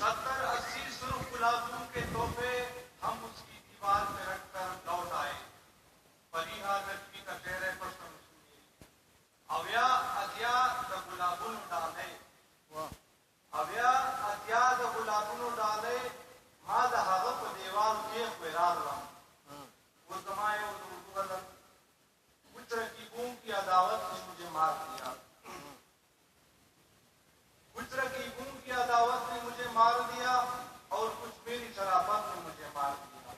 70-80 सुर्ख गुलाबों के तोहफे हम उसकी दीवार पे रखकर लौट आए। फरीहा लड़की का चेहरे पर समझिए अव्या अज्ञात गुलाबुन डाले अव्या अज्ञात गुलाबुन डाले माद हगप देवाल के खुरार वो जमाए कुछ रकीबों की अदावत ने मुझे मार दिया। कुछ रकीबों की अदावत ने मुझे मार दिया और कुछ मेरी शराफत ने मुझे मार दिया।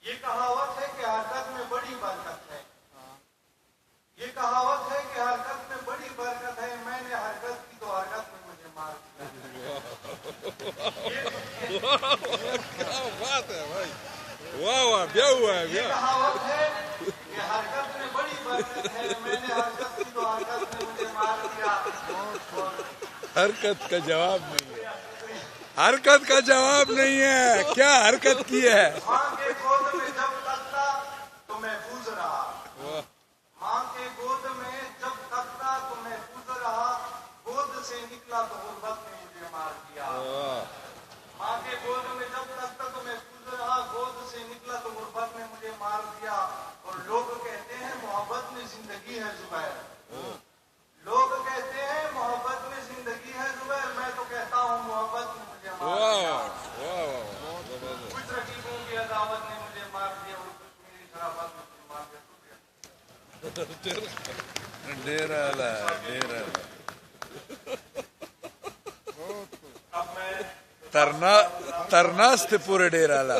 ये कहावत है कि हरकत में बड़ी बरकत है। ये कहावत है कि हरकत में बड़ी बरकत है। मैंने हरकत की तो हरकत में मुझे मार दिया। क्या बात है भाई, वाह वाह, क्या हुआ है? ये कहावत है कि हरकत में बड़ी बरकत है। मैंने हरकत की तो हरकत में मुझे मार दिया। हरकत का जवाब नहीं है, हरकत का जवाब नहीं है। क्या हरकत की है? माँ के गोद में जब तकता तो महफूज रहा। माँ के गोद में जब तकता तो महफूज रहा। गोद से निकला तो गुर्बत ने मुझे मार दिया। माँ के गोद में जब तकता तो महफूज रहा। गोद से निकला तो गुर्बत ने मुझे मार दिया। और लोग कहते हैं मोहब्बत में जिंदगी है जुबैर। लोग कहते हैं मोहब्बत में जिंदगी है जुबैर। मैं तो कहता हूँ मोहब्बत ने मुझे मार दिया। कुछ रकीबों की अदावत ने मुझे मार दिया और कुछ मेरी शराफत ने मुझे मार दिया। डेरा अब मैं तरनास्ते पूरे डेरा ला